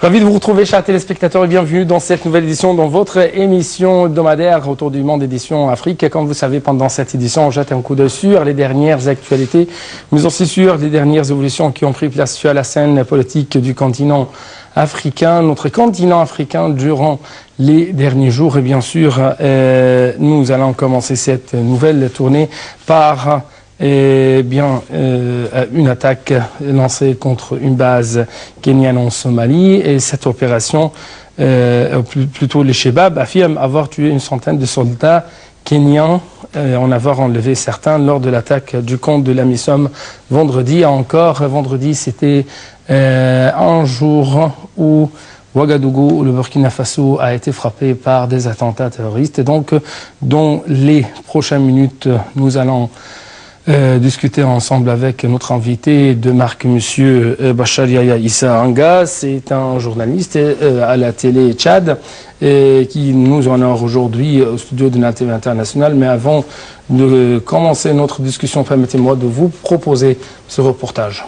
Ravi de vous retrouver, chers téléspectateurs, et bienvenue dans cette nouvelle édition, dans votre émission hebdomadaire autour du monde édition Afrique. Comme vous savez, pendant cette édition, on jette un coup d'œil sur les dernières actualités, mais aussi sur les dernières évolutions qui ont pris place sur la scène politique du continent africain, notre continent africain, durant les derniers jours. Et bien sûr, nous allons commencer cette nouvelle tournée par une attaque lancée contre une base kenyane en Somalie, et cette opération, plutôt les Shebab, affirment avoir tué une centaine de soldats kenyans, en avoir enlevé certains lors de l'attaque du camp de la MISOM vendredi. Vendredi, c'était un jour où Ouagadougou, le Burkina Faso, a été frappé par des attentats terroristes. Et donc, dans les prochaines minutes, nous allons discuter ensemble avec notre invité de marque, monsieur Bachar Yaya Issa Anga. C'est un journaliste à la télé Tchad qui nous honore aujourd'hui au studio de la TV internationale. Mais avant de commencer notre discussion, permettez-moi de vous proposer ce reportage.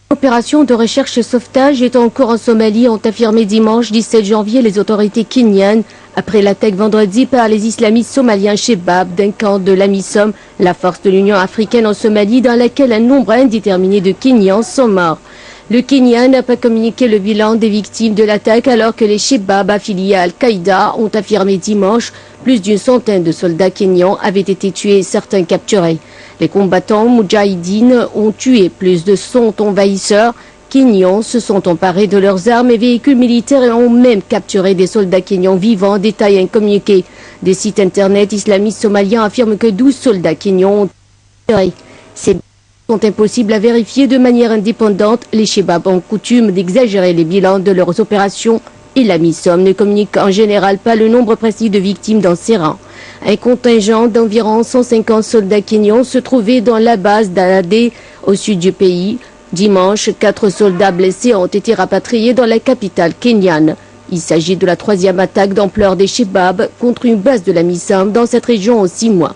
L'opération de recherche et sauvetage est en cours en Somalie, ont affirmé dimanche 17 janvier les autorités kenyanes après l'attaque vendredi par les islamistes somaliens Shebab d'un camp de l'AMISOM, la force de l'Union africaine en Somalie, dans laquelle un nombre indéterminé de Kenyans sont morts. Le Kenya n'a pas communiqué le bilan des victimes de l'attaque, alors que les Shebab affiliés à Al-Qaïda ont affirmé dimanche plus d'une centaine de soldats kenyans avaient été tués et certains capturés. Les combattants moudjahidines ont tué plus de 100 envahisseurs kenyans, se sont emparés de leurs armes et véhicules militaires et ont même capturé des soldats kenyans vivants, détaille un communiqué. Des sites internet islamistes somaliens affirment que 12 soldats kenyans ont été capturés. Ces sont impossibles à vérifier de manière indépendante. Les Shebab ont coutume d'exagérer les bilans de leurs opérations et la MISOM ne communique en général pas le nombre précis de victimes dans ses rangs. Un contingent d'environ 150 soldats kenyans se trouvait dans la base d'Aladé au sud du pays. Dimanche, 4 soldats blessés ont été rapatriés dans la capitale kenyane. Il s'agit de la 3e attaque d'ampleur des Shebab contre une base de la MISOM dans cette région en 6 mois.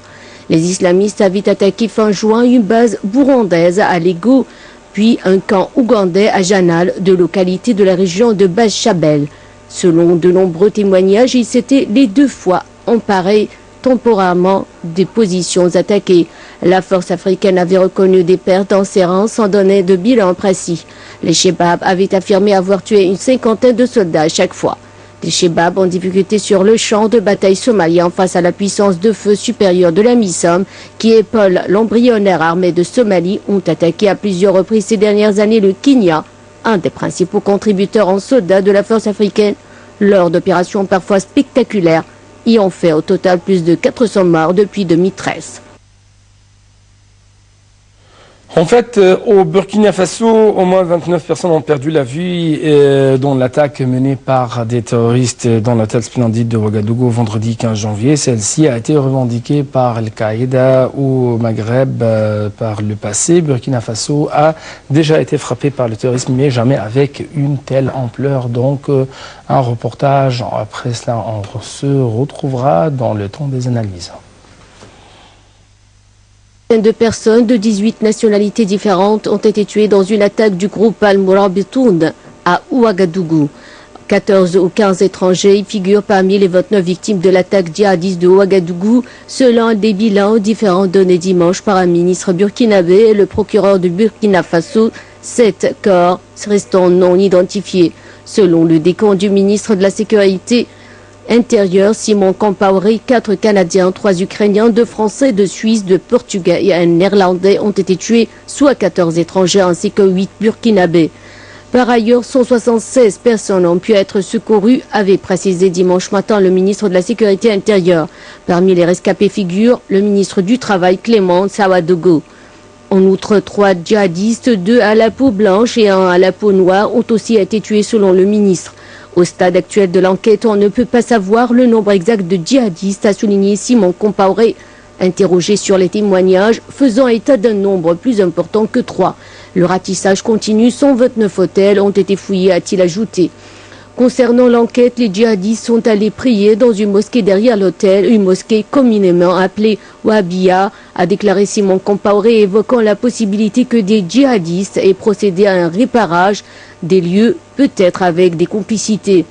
Les islamistes avaient attaqué fin juin une base burundaise à Lego, puis un camp ougandais à Janal, de localité de la région de Bas-Chabel. Selon de nombreux témoignages, ils s'étaient les 2 fois emparés temporairement des positions attaquées. La force africaine avait reconnu des pertes dans ses rangs sans donner de bilan précis. Les Shebab avaient affirmé avoir tué une 50aine de soldats à chaque fois. Les Shebab ont difficulté sur le champ de bataille somalien face à la puissance de feu supérieure de la MISOM, qui épaule l'embryonnaire armée de Somalie, ont attaqué à plusieurs reprises ces dernières années le Kenya, un des principaux contributeurs en soldats de la force africaine, lors d'opérations parfois spectaculaires, y ont fait au total plus de 400 morts depuis 2013. En fait, au Burkina Faso, au moins 29 personnes ont perdu la vie dans l'attaque menée par des terroristes dans l'hôtel Splendide de Ouagadougou vendredi 15 janvier. Celle-ci a été revendiquée par Al-Qaïda au Maghreb par le passé. Burkina Faso a déjà été frappé par le terrorisme, mais jamais avec une telle ampleur. Donc, un reportage. Après cela, on se retrouvera dans le temps des analyses. De personnes de 18 nationalités différentes ont été tuées dans une attaque du groupe Al-Mourabitoun à Ouagadougou. 14 ou 15 étrangers figurent parmi les 29 victimes de l'attaque djihadiste de Ouagadougou, selon des bilans différents donnés dimanche par un ministre burkinabé et le procureur du Burkina Faso. 7 corps restant non identifiés. Selon le décompte du ministre de la Sécurité intérieur Simon Compaoré, 4 Canadiens, 3 Ukrainiens, 2 Français, 2 Suisses, 2 Portugais et un Néerlandais ont été tués, soit 14 étrangers ainsi que 8 Burkinabés. Par ailleurs, 176 personnes ont pu être secourues, avait précisé dimanche matin le ministre de la Sécurité intérieure. Parmi les rescapés figure le ministre du Travail Clément Sawadogo. En outre, 3 djihadistes, 2 à la peau blanche et 1 à la peau noire, ont aussi été tués selon le ministre. Au stade actuel de l'enquête, on ne peut pas savoir le nombre exact de djihadistes, a souligné Simon Compaoré, interrogé sur les témoignages, faisant état d'un nombre plus important que 3. Le ratissage continue, 129 hôtels ont été fouillés, a-t-il ajouté. Concernant l'enquête, les djihadistes sont allés prier dans une mosquée derrière l'hôtel, une mosquée communément appelée Wahhabia, a déclaré Simon Compaoré, évoquant la possibilité que des djihadistes aient procédé à un réparage des lieux, peut-être avec des complicités.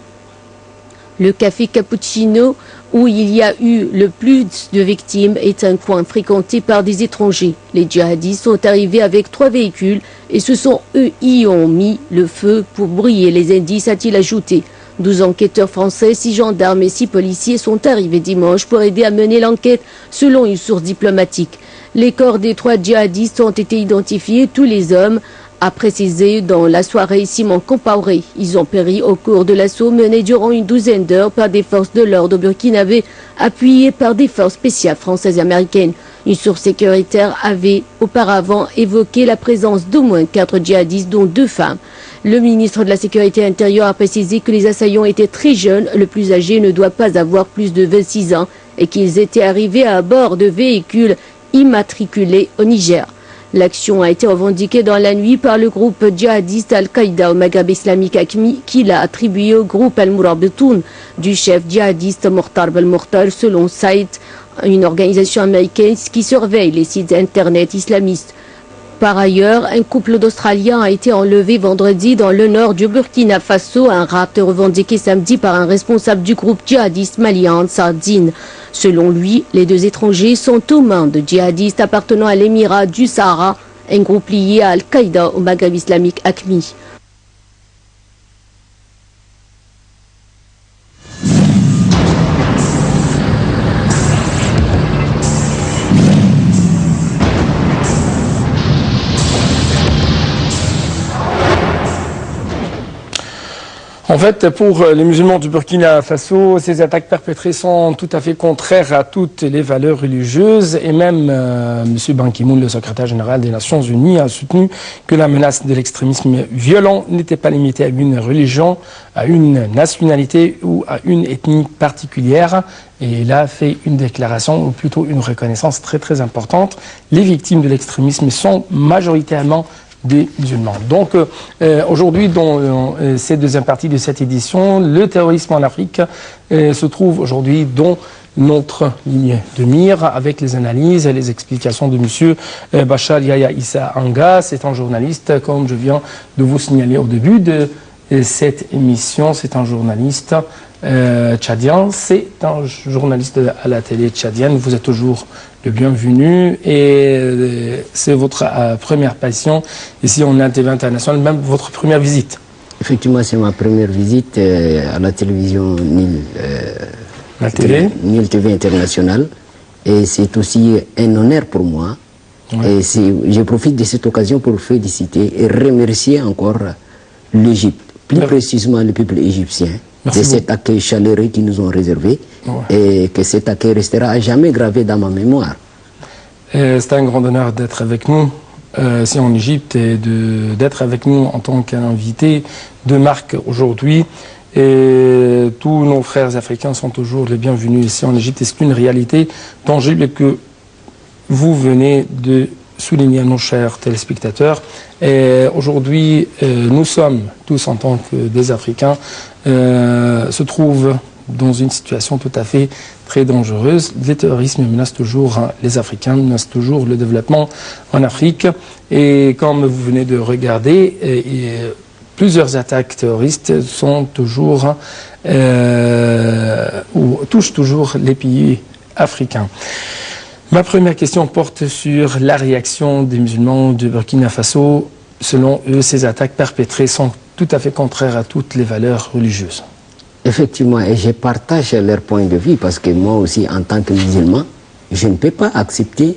Le café Cappuccino, où il y a eu le plus de victimes, est un coin fréquenté par des étrangers. Les djihadistes sont arrivés avec 3 véhicules et ce sont eux qui ont mis le feu pour brouiller les indices, a-t-il ajouté. 12 enquêteurs français, 6 gendarmes et 6 policiers sont arrivés dimanche pour aider à mener l'enquête, selon une source diplomatique. Les corps des 3 djihadistes ont été identifiés, tous les hommes, a précisé dans la soirée Simon Compaoré. Ils ont péri au cours de l'assaut mené durant une douzaine d'heures par des forces de l'ordre burkinabé, appuyées par des forces spéciales françaises et américaines. Une source sécuritaire avait auparavant évoqué la présence d'au moins 4 djihadistes, dont 2 femmes. Le ministre de la Sécurité intérieure a précisé que les assaillants étaient très jeunes, le plus âgé ne doit pas avoir plus de 26 ans, et qu'ils étaient arrivés à bord de véhicules immatriculés au Niger. L'action a été revendiquée dans la nuit par le groupe djihadiste Al-Qaïda au Maghreb islamique AQMI, qui l'a attribué au groupe Al-Murabitoun du chef djihadiste Mortar Belmokhtar, selon Saïd, une organisation américaine qui surveille les sites internet islamistes. Par ailleurs, un couple d'Australiens a été enlevé vendredi dans le nord du Burkina Faso, un rapt revendiqué samedi par un responsable du groupe djihadiste malien Ansar Dine. Selon lui, les 2 étrangers sont aux mains de djihadistes appartenant à l'émirat du Sahara, un groupe lié à Al-Qaïda au Maghreb islamique AQMI. En fait, pour les musulmans du Burkina Faso, ces attaques perpétrées sont tout à fait contraires à toutes les valeurs religieuses et même M. Ban Ki-moon, le secrétaire général des Nations Unies, a soutenu que la menace de l'extrémisme violent n'était pas limitée à une religion, à une nationalité ou à une ethnie particulière. Et il a fait une déclaration, ou plutôt une reconnaissance très importante. Les victimes de l'extrémisme sont majoritairement des musulmans. Donc aujourd'hui, dans cette deuxième partie de cette édition, le terrorisme en Afrique se trouve aujourd'hui dans notre ligne de mire avec les analyses et les explications de M. Bachar Yahya Issa Anga. C'est un journaliste, comme je viens de vous signaler au début de cette émission, c'est un journaliste tchadien, c'est un journaliste à la télé tchadienne. Vous êtes toujours le bienvenu et c'est votre première passion ici en TV internationale, même votre première visite. Effectivement, c'est ma première visite à la télévision Nil, Nil TV internationale, et c'est aussi un honneur pour moi. Ouais. Et je profite de cette occasion pour féliciter et remercier encore l'Égypte, plus précisément le peuple égyptien. Merci de cet accueil chaleureux qu'ils nous ont réservé, et que cet accueil restera à jamais gravé dans ma mémoire. C'est un grand honneur d'être avec nous ici en Égypte et d'être avec nous en tant qu'invité de marque aujourd'hui. Et tous nos frères africains sont toujours les bienvenus ici en Égypte. C'est une réalité tangible que vous venez de souligner, nos chers téléspectateurs. Et aujourd'hui, nous sommes tous en tant que des Africains, se trouvent dans une situation tout à fait très dangereuse. Le terrorisme menace toujours les Africains, menace toujours le développement en Afrique. Et comme vous venez de regarder, plusieurs attaques terroristes sont toujours, ou touchent toujours les pays africains. Ma première question porte sur la réaction des musulmans de Burkina Faso. Selon eux, ces attaques perpétrées sont tout à fait contraires à toutes les valeurs religieuses. Effectivement, et je partage leur point de vue parce que moi aussi, en tant que musulman, je ne peux pas accepter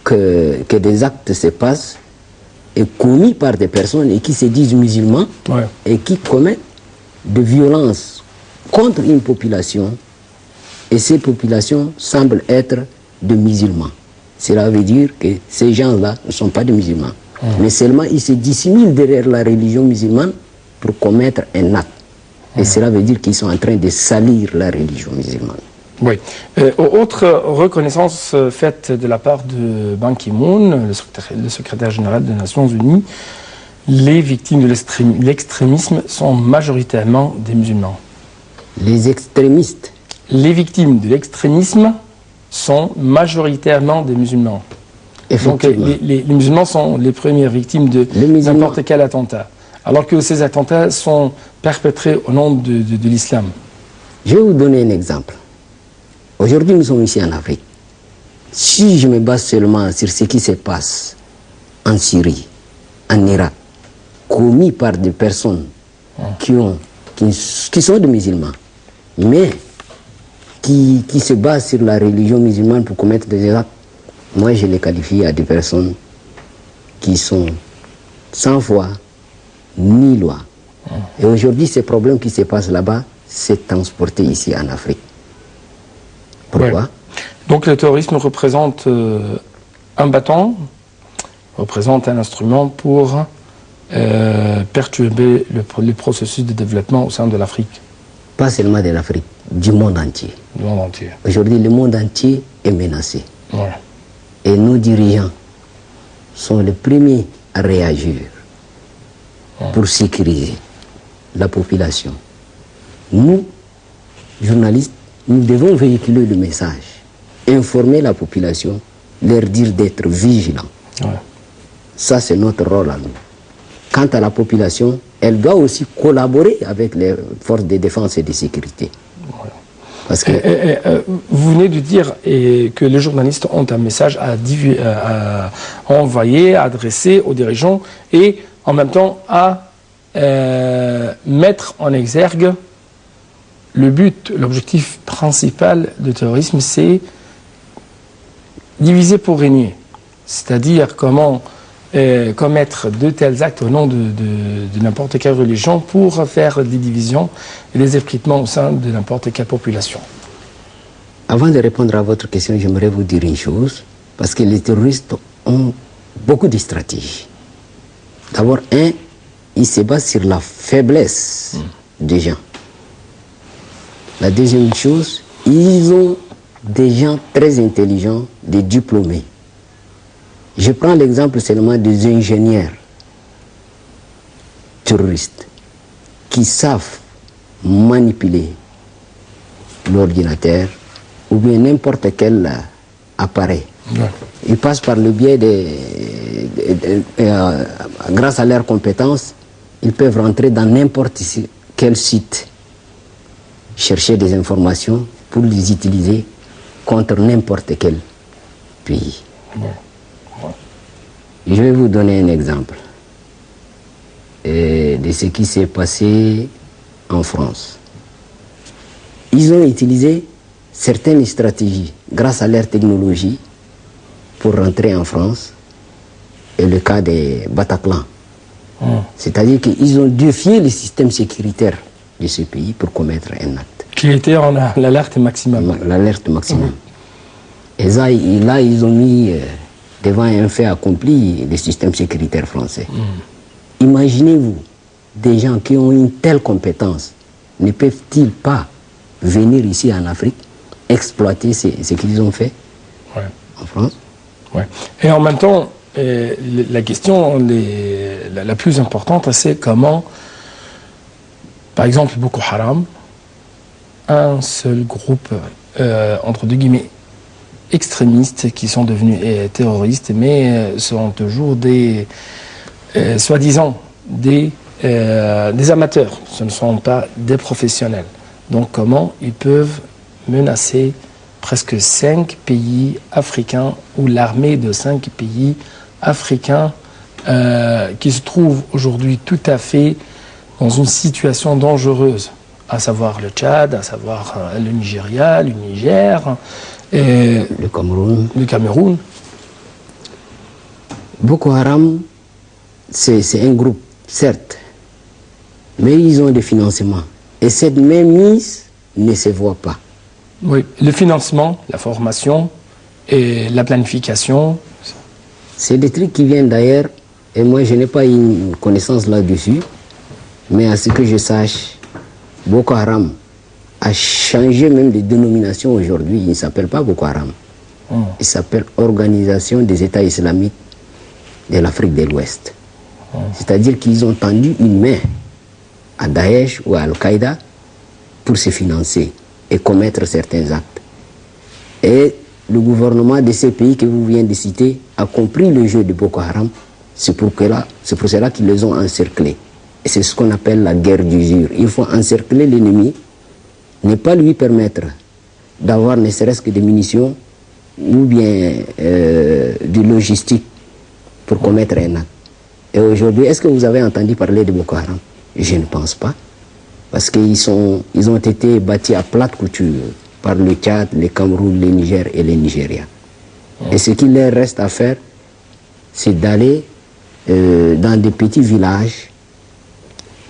que des actes se passent et commis par des personnes et qui se disent musulmans et qui commettent de violences contre une population, et ces populations semblent être de musulmans. Cela veut dire que ces gens-là ne sont pas des musulmans, mais seulement ils se dissimulent derrière la religion musulmane pour commettre un acte. Et cela veut dire qu'ils sont en train de salir la religion musulmane. Oui. Autre reconnaissance faite de la part de Ban Ki-moon, le secrétaire général des Nations Unies, Les victimes de l'extrémisme sont majoritairement des musulmans. Les extrémistes. Les victimes de l'extrémisme sont majoritairement des musulmans. Donc les musulmans sont les premières victimes de n'importe quel attentat. Alors que ces attentats sont perpétrés au nom de l'islam. Je vais vous donner un exemple. Aujourd'hui, nous sommes ici en Afrique. Si je me base seulement sur ce qui se passe en Syrie, en Irak, commis par des personnes qui sont des musulmans, mais qui se basent sur la religion musulmane pour commettre des actes, moi je les qualifie à des personnes qui sont sans foi ni loi. Et aujourd'hui, ces problèmes qui se passent là-bas, c'est transporté ici en Afrique. Pourquoi? Ouais. Donc le terrorisme représente un bâton, représente un instrument pour perturber le processus de développement au sein de l'Afrique. Pas seulement de l'Afrique, du monde entier. Du monde entier. Aujourd'hui, le monde entier est menacé. Ouais. Et nos dirigeants sont les premiers à réagir pour sécuriser la population. Nous, journalistes, nous devons véhiculer le message, informer la population, leur dire d'être vigilants. Ouais. Ça, c'est notre rôle à nous. Quant à la population, elle doit aussi collaborer avec les forces de défense et de sécurité. Ouais. Parce que vous venez de dire que les journalistes ont un message à envoyer, à adresser aux dirigeants et en même temps à mettre en exergue le but, l'objectif principal du terrorisme, c'est diviser pour régner. C'est-à-dire comment commettre de tels actes au nom de n'importe quelle religion pour faire des divisions et des effritements au sein de n'importe quelle population. Avant de répondre à votre question, j'aimerais vous dire une chose, parce que les terroristes ont beaucoup de stratégies. D'abord, ils se basent sur la faiblesse des gens. La deuxième chose, ils ont des gens très intelligents, des diplômés. Je prends l'exemple seulement des ingénieurs terroristes qui savent manipuler l'ordinateur ou bien n'importe quel appareil. Ouais. Ils passent par le biais grâce à leurs compétences, ils peuvent rentrer dans n'importe quel site, chercher des informations pour les utiliser contre n'importe quel pays. Ouais. Je vais vous donner un exemple de ce qui s'est passé en France. Ils ont utilisé certaines stratégies grâce à leur technologie pour rentrer en France, et le cas des Bataclan. C'est-à-dire qu'ils ont défié le système sécuritaire de ce pays pour commettre un acte. Qui était en l'alerte maximum. L'alerte maximum. Et là, ils ont mis devant un fait accompli le système sécuritaire français. Imaginez-vous, des gens qui ont une telle compétence, ne peuvent-ils pas venir ici en Afrique, exploiter ce qu'ils ont fait en France? Ouais. Et en même temps, la question la plus importante, c'est comment, par exemple, Boko Haram, un seul groupe, entre deux guillemets, extrémistes qui sont devenus terroristes, mais sont toujours des, soi-disant, des amateurs. Ce ne sont pas des professionnels. Donc comment ils peuvent menacer presque 5 pays africains ou l'armée de 5 pays africains qui se trouvent aujourd'hui tout à fait dans une situation dangereuse, à savoir le Tchad, à savoir le Nigeria, le Niger, le Cameroun. Boko Haram, c'est un groupe, certes, mais ils ont des financements. Et cette mainmise ne se voit pas. Oui, le financement, la formation et la planification. C'est des trucs qui viennent d'ailleurs, et moi je n'ai pas une connaissance là-dessus, mais à ce que je sache, Boko Haram a changé même de dénomination aujourd'hui. Il ne s'appelle pas Boko Haram. Il s'appelle Organisation des États islamiques de l'Afrique de l'Ouest. C'est-à-dire qu'ils ont tendu une main à Daesh ou à Al-Qaïda pour se financer et commettre certains actes. Et le gouvernement de ces pays que vous venez de citer a compris le jeu de Boko Haram. C'est pour cela qu'ils les ont encerclés. Et c'est ce qu'on appelle la guerre d'usure. Il faut encercler l'ennemi, ne pas lui permettre d'avoir ne serait-ce que des munitions ou bien de logistique pour commettre un acte. Et aujourd'hui, est-ce que vous avez entendu parler de Boko Haram? Je ne pense pas. Parce qu'ils ont été bâtis à plate couture par le Tchad, le Cameroun, le Niger et le Nigeria. Et ce qu'il leur reste à faire, c'est d'aller dans des petits villages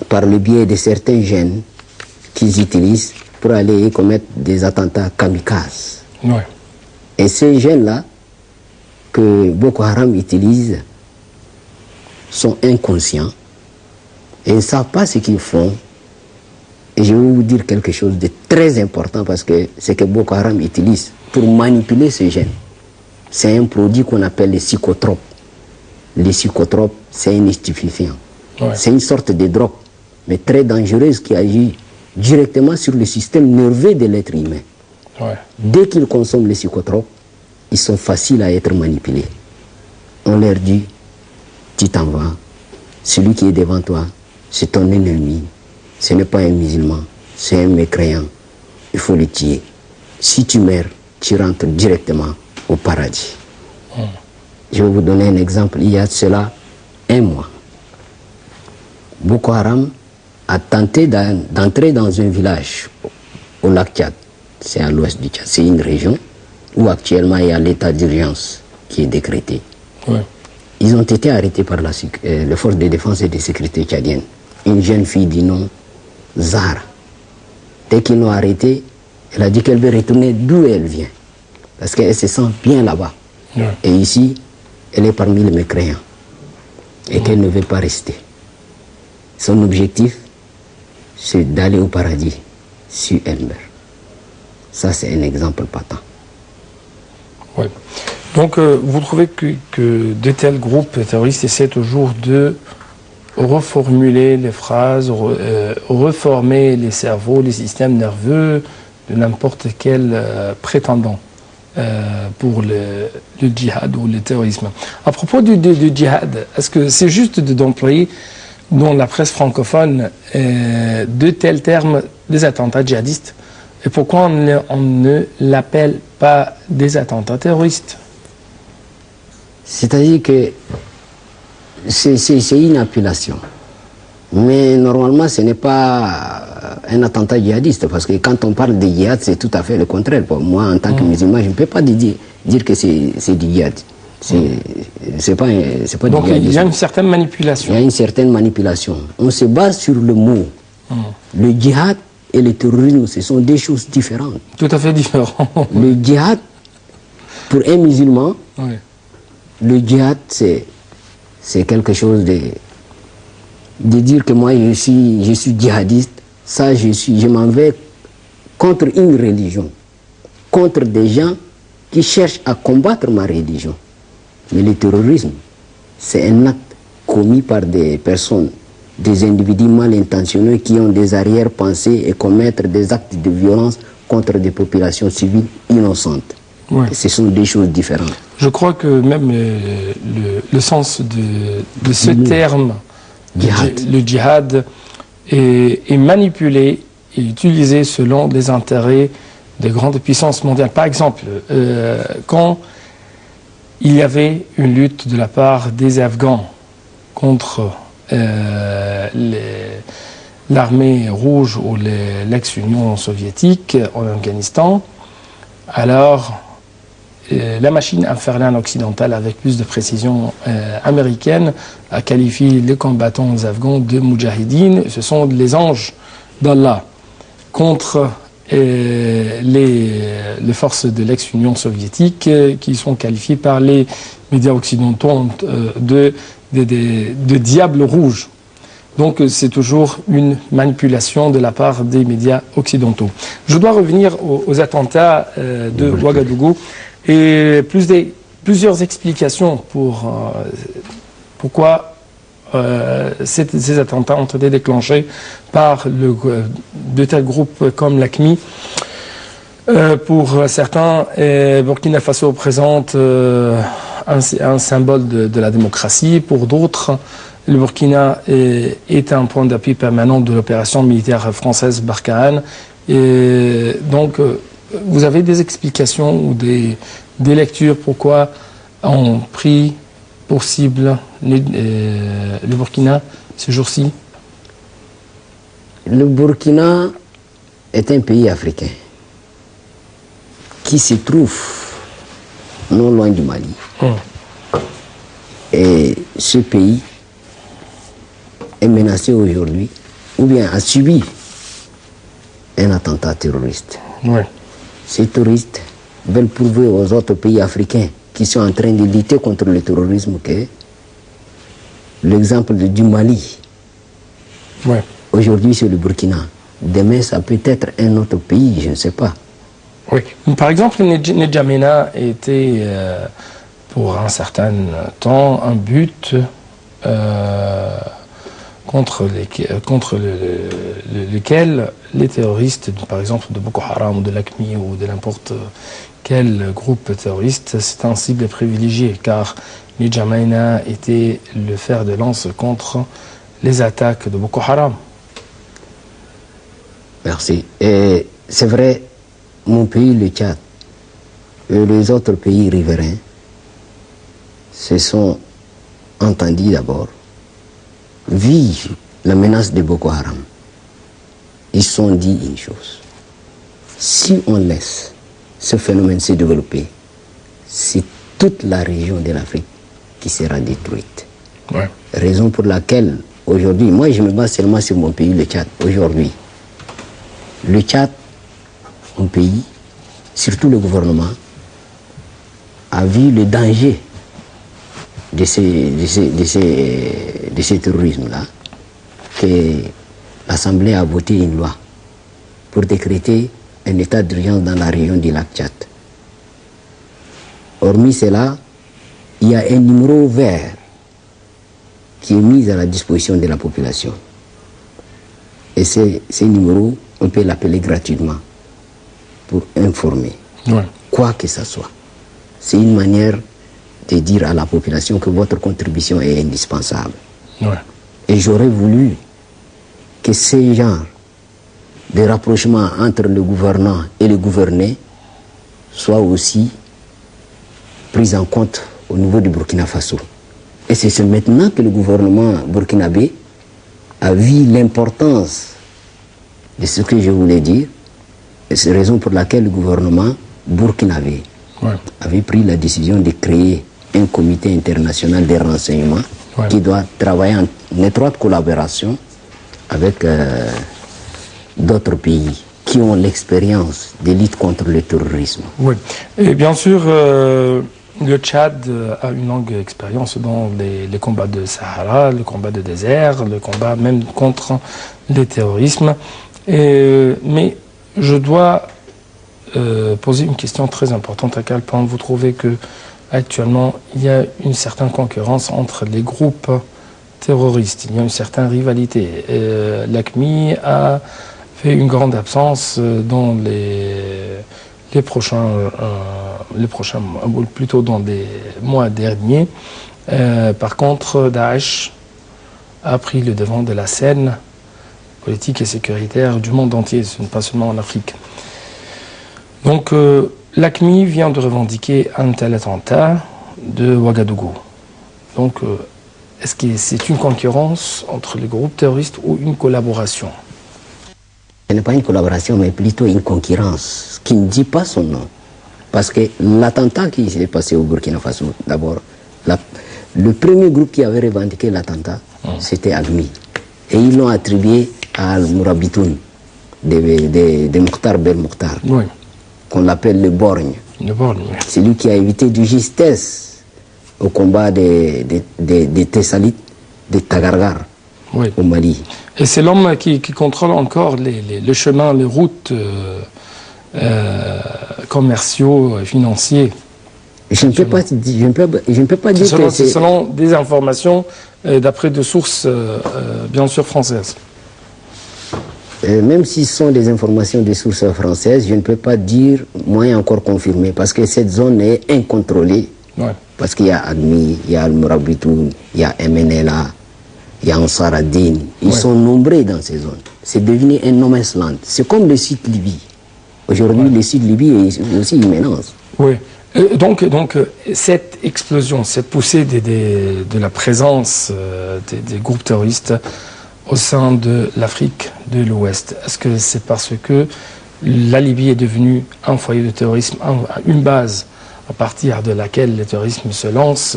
par le biais de certains jeunes qu'ils utilisent pour aller commettre des attentats kamikazes. Ouais. Et ces jeunes-là que Boko Haram utilise sont inconscients et ils ne savent pas ce qu'ils font. Et je vais vous dire quelque chose de très important parce que c'est que Boko Haram utilise pour manipuler ces jeunes. C'est un produit qu'on appelle les psychotropes. Les psychotropes, c'est un stupéfiant. Ouais. C'est une sorte de drogue, mais très dangereuse qui agit directement sur le système nerveux de l'être humain. Ouais. Dès qu'ils consomment les psychotropes, ils sont faciles à être manipulés. On leur dit, tu t'en vas, celui qui est devant toi, c'est ton ennemi. Ce n'est pas un musulman, c'est un mécréant. Il faut le tuer. Si tu meurs, tu rentres directement au paradis. Je vais vous donner un exemple. Il y a de cela un mois. Boko Haram a tenté d'entrer dans un village au lac Tchad. C'est à l'ouest du Tchad. C'est une région où actuellement il y a l'état d'urgence qui est décrété. Ouais. Ils ont été arrêtés par les forces de défense et de sécurité tchadiennes. Une jeune fille du nom Zahra. Dès qu'ils l'ont arrêtée, elle a dit qu'elle veut retourner d'où elle vient. Parce qu'elle se sent bien là-bas. Ouais. Et ici, elle est parmi les mécréants. Et qu'elle ne veut pas rester. Son objectif, c'est d'aller au paradis si elle meurt. Ça, c'est un exemple patent. Ouais. Donc, vous trouvez que de tels groupes terroristes essaient toujours de reformuler les phrases, reformer les cerveaux, les systèmes nerveux de n'importe quel prétendant pour le djihad ou le terrorisme. À propos du djihad, est-ce que c'est juste d'employer dans la presse francophone de tels termes, des attentats djihadistes? Et pourquoi on ne l'appelle pas des attentats terroristes? C'est-à-dire que c'est une appellation. Mais normalement, ce n'est pas un attentat djihadiste, parce que quand on parle de djihad, c'est tout à fait le contraire. Pour moi, en tant que musulman, je ne peux pas dire que c'est du djihad. C'est pas donc il y a une certaine manipulation. Il y a une certaine manipulation. On se base sur le mot. Le djihad et le terrorisme, ce sont des choses différentes. Tout à fait différentes. Le djihad, pour un musulman, oui. Le djihad, c'est quelque chose de dire que moi je suis djihadiste. Ça, je m'en vais contre une religion, contre des gens qui cherchent à combattre ma religion. Mais le terrorisme, c'est un acte commis par des personnes, des individus mal intentionnés qui ont des arrière-pensées et commettre des actes de violence contre des populations civiles innocentes. Ouais. Ce sont des choses différentes. Je crois que même le sens de ce terme, le djihad, est manipulé et utilisé selon les intérêts des grandes puissances mondiales. Par exemple, quand il y avait une lutte de la part des Afghans contre l'armée rouge ou l'ex-Union soviétique en Afghanistan, alors la machine infernale occidentale, avec plus de précision américaine, a qualifié les combattants afghans de moudjahidines. Ce sont les anges d'Allah contre les forces de l'ex-Union soviétique qui sont qualifiées par les médias occidentaux de diables rouges. Donc c'est toujours une manipulation de la part des médias occidentaux. Je dois revenir aux attentats de Ouagadougou et plusieurs explications pour pourquoi ces attentats ont été déclenchés par de tels groupes comme l'AQMI. Pour certains, Burkina Faso représente un symbole de la démocratie. Pour d'autres, le Burkina est un point d'appui permanent de l'opération militaire française Barkhane. Et donc, vous avez des explications ou des lectures pourquoi on pris pour cible le Burkina ce jour-ci? Le Burkina est un pays africain qui se trouve non loin du Mali. Et ce pays est menacé aujourd'hui, ou bien a subi un attentat terroriste. Ouais. Ces terroristes veulent prouver aux autres pays africains qui sont en train de lutter contre le terrorisme que l'exemple du Mali, Ouais. aujourd'hui c'est le Burkina, demain ça peut être un autre pays, je ne sais pas. Oui. Par exemple, N'Djamena était pour un certain temps un but contre lequel les terroristes, par exemple de Boko Haram ou de l'AQMI ou de n'importe quel groupe terroriste, c'est un cible privilégié car N'Djamena était le fer de lance contre les attaques de Boko Haram. Merci. Et c'est vrai, mon pays, le Tchad, et les autres pays riverains se sont entendus d'abord, vivent la menace de Boko Haram. Ils se sont dit une chose. Si on laisse ce phénomène se développer, c'est toute la région de l'Afrique qui sera détruite. Ouais. Raison pour laquelle, aujourd'hui, moi je me base seulement sur mon pays, le Tchad. Aujourd'hui, le Tchad, mon pays, surtout le gouvernement, a vu le danger de ce terrorisme-là, que l'Assemblée a voté une loi pour décréter un état d'urgence dans la région du lac Tchad. Hormis cela, il y a un numéro vert qui est mis à la disposition de la population. Et ce numéro, on peut l'appeler gratuitement pour informer, Ouais. quoi que ce soit. C'est une manière de dire à la population que votre contribution est indispensable. Ouais. Et j'aurais voulu que ces genres de rapprochement entre le gouvernant et le gouverné soient aussi pris en compte au niveau du Burkina Faso. Et c'est maintenant que le gouvernement burkinabé a vu l'importance de ce que je voulais dire. Et c'est la raison pour laquelle le gouvernement burkinabé Ouais. avait pris la décision de créer un comité international de renseignement Ouais. qui doit travailler en étroite collaboration avec d'autres pays qui ont l'expérience de lutte contre le terrorisme. Oui. Et bien sûr, le Tchad a une longue expérience dans les combats de Sahara, le combat de désert, le combat même contre le terrorisme. Mais je dois poser une question très importante. À quel point vous trouvez que actuellement il y a une certaine concurrence entre les groupes terroristes, il y a une certaine rivalité. L'AQMI a fait une grande absence dans les prochains, ou plutôt dans les mois derniers. Par contre, Daesh a pris le devant de la scène politique et sécuritaire du monde entier, pas seulement en Afrique. Donc, l'AQMI vient de revendiquer un tel attentat de Ouagadougou. Donc, est-ce que c'est une concurrence entre les groupes terroristes ou une collaboration? Ce n'est pas une collaboration, mais plutôt une concurrence qui ne dit pas son nom. Parce que l'attentat qui s'est passé au Burkina Faso, d'abord, le premier groupe qui avait revendiqué l'attentat, c'était AQMI. Et ils l'ont attribué à Al-Mourabitoun, de Mokhtar Bel Mokhtar, Oui, qu'on l'appelle le Borgne. le Borgne, oui. C'est lui qui a évité de justesse au combat des Tessalites, des Tagargar, Oui. au Mali. Et c'est l'homme qui contrôle encore le chemin, les routes commerciaux et financiers Je ne peux pas, je ne peux pas dire que C'est selon des informations d'après de sources, bien sûr, françaises. Même si ce sont des informations des sources françaises, je ne peux pas dire, moins encore confirmé, parce que cette zone est incontrôlée. Ouais. Parce qu'il y a Admi, il y a Al-Mourabitou, il y a MNLA, il y a Ansar ad-Din. Ils sont nombreux dans ces zones. C'est devenu un no man's land. C'est comme le sud Libye. Aujourd'hui, le sud Libye est aussi une menace. Oui. Donc, cette explosion, cette poussée de la présence des groupes terroristes au sein de l'Afrique de l'Ouest, est-ce que c'est parce que la Libye est devenue un foyer de terrorisme, une base à partir de laquelle le terrorisme se lance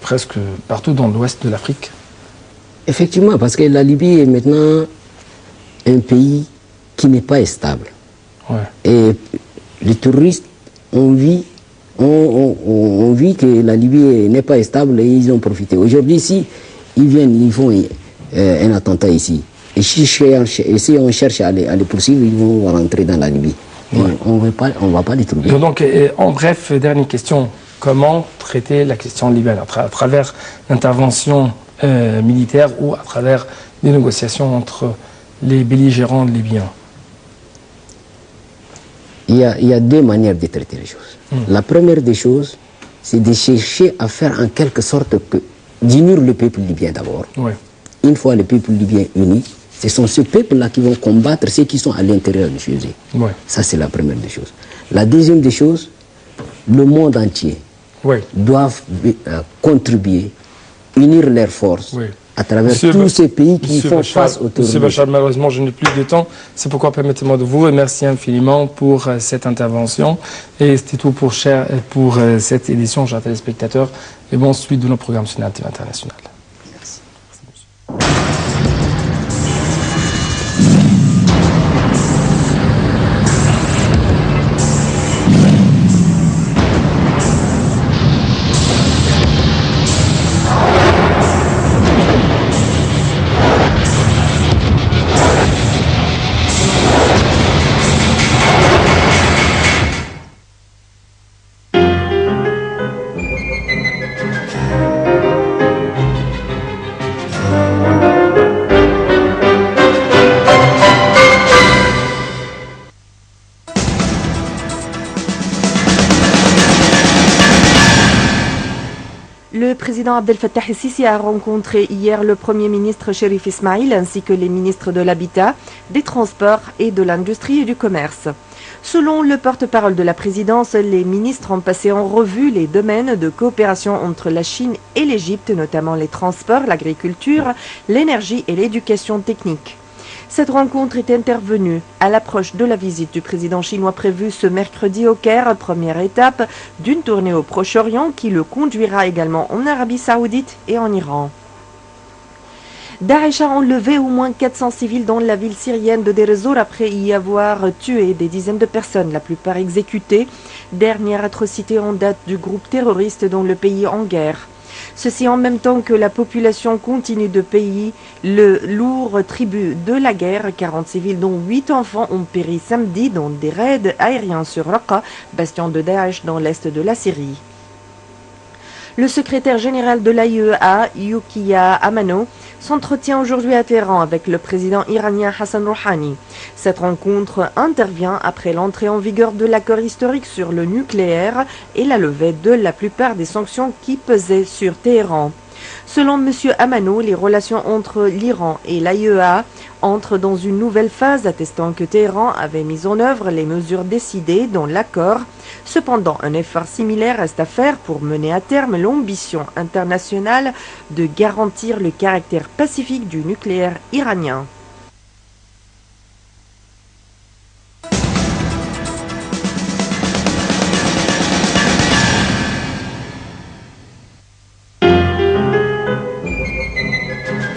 presque partout dans l'ouest de l'Afrique? Effectivement, parce que la Libye est maintenant un pays qui n'est pas stable. Ouais. Et les terroristes ont vu que la Libye n'est pas stable et ils ont profité. Aujourd'hui, si ils viennent, ils font un attentat ici, et si on cherche à les poursuivre, ils vont rentrer dans la Libye. Ouais. On ne va pas les trouver. Donc, en bref, dernière question. Comment traiter la question libyenne à travers l'intervention militaire ou à travers des négociations entre les belligérants libyens? Il y a deux manières de traiter les choses. La première des choses, c'est de chercher à faire en quelque sorte d'unir le peuple libyen d'abord. Ouais. Une fois le peuple libyen uni, ce sont ce peuple-là qui vont combattre ceux qui sont à l'intérieur de chez eux. Ouais. Ça, c'est la première des choses. La deuxième des choses, le monde entier doivent contribuer, unir leurs forces à travers tous ces pays qui font face au terrorisme. Monsieur Bachar, malheureusement, je n'ai plus de temps. C'est pourquoi permettez-moi de vous remercier infiniment pour cette intervention. Et c'était tout pour cette édition, chers téléspectateurs. Et bonne suite de nos programmes sur l'Alternative internationale. Merci. Le président Abdel Fattah el-Sisi a rencontré hier le Premier ministre Cherif Ismail ainsi que les ministres de l'Habitat, des Transports et de l'Industrie et du Commerce. Selon le porte-parole de la présidence, les ministres ont passé en revue les domaines de coopération entre la Chine et l'Égypte, notamment les transports, l'agriculture, l'énergie et l'éducation technique. Cette rencontre est intervenue à l'approche de la visite du président chinois prévue ce mercredi au Caire, première étape d'une tournée au Proche-Orient qui le conduira également en Arabie Saoudite et en Iran. Daesh a enlevé au moins 400 civils dans la ville syrienne de Deir ez-Zor après y avoir tué des dizaines de personnes, la plupart exécutées. Dernière atrocité en date du groupe terroriste dans le pays en guerre. Ceci en même temps que la population continue de payer le lourd tribut de la guerre. 40 civils dont 8 enfants ont péri samedi dans des raids aériens sur Raqqa, bastion de Daesh dans l'est de la Syrie. Le secrétaire général de l'AIEA, Yukiya Amano, s'entretient aujourd'hui à Téhéran avec le président iranien Hassan Rouhani. Cette rencontre intervient après l'entrée en vigueur de l'accord historique sur le nucléaire et la levée de la plupart des sanctions qui pesaient sur Téhéran. Selon M. Amano, les relations entre l'Iran et l'AIEA entrent dans une nouvelle phase, attestant que Téhéran avait mis en œuvre les mesures décidées dans l'accord. Cependant, un effort similaire reste à faire pour mener à terme l'ambition internationale de garantir le caractère pacifique du nucléaire iranien.